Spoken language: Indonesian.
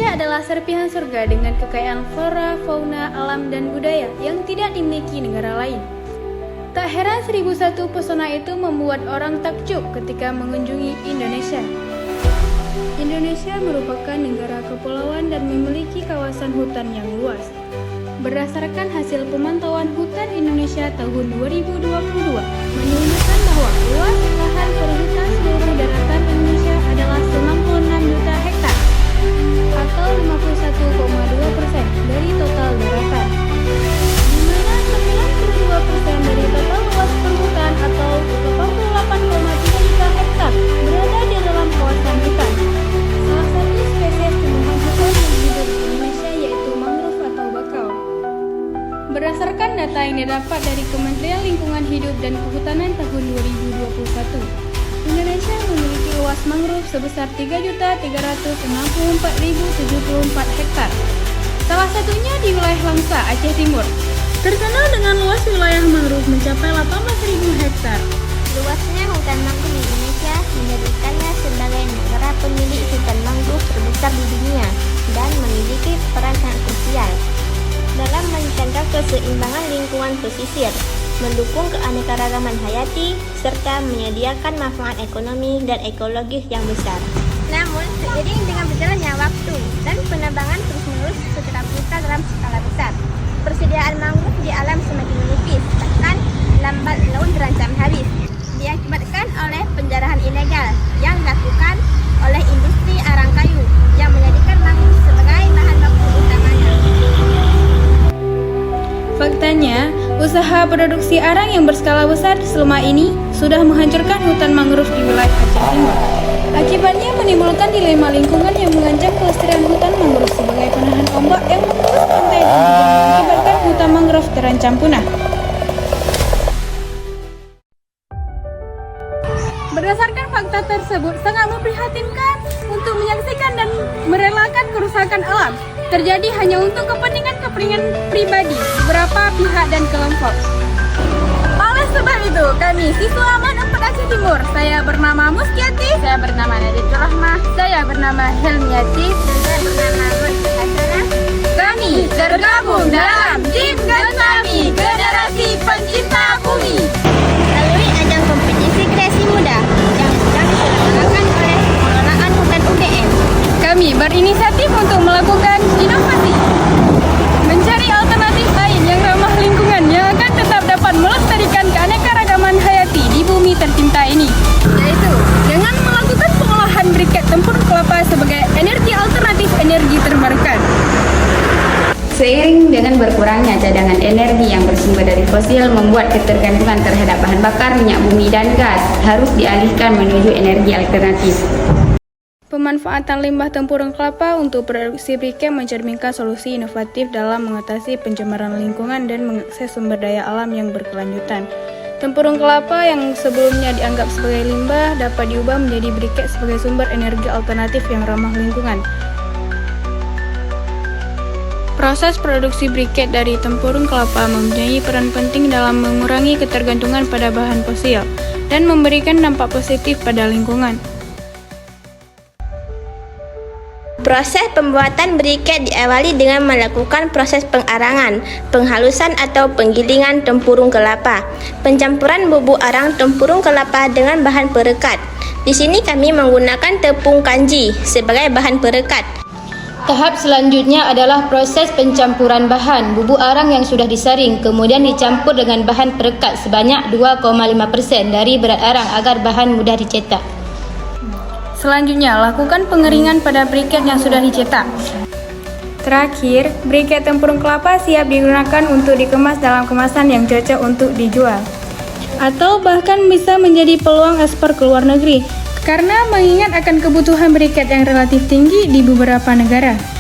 Indonesia adalah serpihan surga dengan kekayaan flora, fauna, alam, dan budaya yang tidak dimiliki negara lain. Tak heran 1001 pesona itu membuat orang takjub ketika mengunjungi Indonesia. Indonesia merupakan negara kepulauan dan memiliki kawasan hutan yang luas. Berdasarkan hasil pemantauan hutan Indonesia tahun 2022, menunjukkan bahwa luas lahan perhutan seluruh daratan Indonesia adalah 96 juta hektar atau 51,2% dari total daratan, di mana 92% dari total luas perhutan atau 88,3 juta hektar berada di dalam kawasan hutan. Salah satu spesies tumbuhan hutan yang hidup di Indonesia yaitu mangrove atau bakau. Berdasarkan data yang didapat dari Kementerian Lingkungan Hidup dan Kehutanan tahun 2021, Indonesia memiliki luas mangrove sebesar 3.364.074 hektar. Salah satunya di wilayah Langsa, Aceh Timur, terkenal dengan luas wilayah mangrove mencapai 18.000 hektar. Luasnya hutan mangrove di Indonesia menjadikannya sebagai negara pemilik hutan mangrove terbesar di dunia dan memiliki peran sangat krusial dalam menjaga keseimbangan lingkungan pesisir, mendukung keanekaragaman hayati, serta menyediakan manfaat ekonomi dan ekologis yang besar. Namun, seiring dengan berjalannya waktu dan penebangan terus-menerus secara brutal dalam skala besar, persediaan mangrove di alam semakin menipis, bahkan lambat laun terancam habis, diakibatkan oleh penjarahan ilegal yang dilakukan oleh industri arang kayu yang menjadikan mangrove sebagai bahan baku utamanya. Faktanya, usaha produksi arang yang berskala besar selama ini sudah menghancurkan hutan mangrove di wilayah Aceh Timur. Akibatnya menimbulkan dilema lingkungan yang mengancam kelestarian hutan mangrove sebagai penahan ombak yang mengurus pantai dan juga mengakibatkan hutan mangrove terancam punah. Berdasarkan fakta tersebut, sangat memprihatinkan untuk menyaksikan dan merelakan kerusakan alam terjadi hanya untuk kepentingan pribadi beberapa pihak dan kelompok. Oleh sebab itu, kami siswa Aman 4 Aceh Timur, saya bernama Muskiati, saya bernama Nadit Rahmah, saya bernama Helmiati, Dan saya bernama Murti Hasana. kami tergabung dalam tim Gantami Generasi Pencinta Bumi. Melalui ajang kompetisi kreasi muda yang sedang diselenggarakan oleh pengelolaan hutan UGM. Kami berinisiatif untuk melakukan inovasi, mencari alternatif lain yang ramah lingkungan yang akan tetap dapat melestarikan keanekaragaman hayati di bumi tercinta ini, yaitu dengan melakukan pengolahan briket tempurung kelapa sebagai energi alternatif energi terbarukan. Seiring dengan berkurangnya cadangan energi yang bersumber dari fosil membuat ketergantungan terhadap bahan bakar minyak bumi dan gas harus dialihkan menuju energi alternatif. Pemanfaatan limbah tempurung kelapa untuk produksi briket mencerminkan solusi inovatif dalam mengatasi pencemaran lingkungan dan mengakses sumber daya alam yang berkelanjutan. Tempurung kelapa yang sebelumnya dianggap sebagai limbah dapat diubah menjadi briket sebagai sumber energi alternatif yang ramah lingkungan. Proses produksi briket dari tempurung kelapa mempunyai peran penting dalam mengurangi ketergantungan pada bahan fosil dan memberikan dampak positif pada lingkungan. Proses pembuatan briket diawali dengan melakukan proses pengarangan, penghalusan atau penggilingan tempurung kelapa, pencampuran bubuk arang tempurung kelapa dengan bahan perekat. Di sini kami menggunakan tepung kanji sebagai bahan perekat. Tahap selanjutnya adalah proses pencampuran bahan bubuk arang yang sudah disaring, kemudian dicampur dengan bahan perekat sebanyak 2,5% dari berat arang agar bahan mudah dicetak. Selanjutnya, lakukan pengeringan pada briket yang sudah dicetak. Terakhir, briket tempurung kelapa siap digunakan untuk dikemas dalam kemasan yang cocok untuk dijual. Atau bahkan bisa menjadi peluang ekspor ke luar negeri, karena mengingat akan kebutuhan briket yang relatif tinggi di beberapa negara.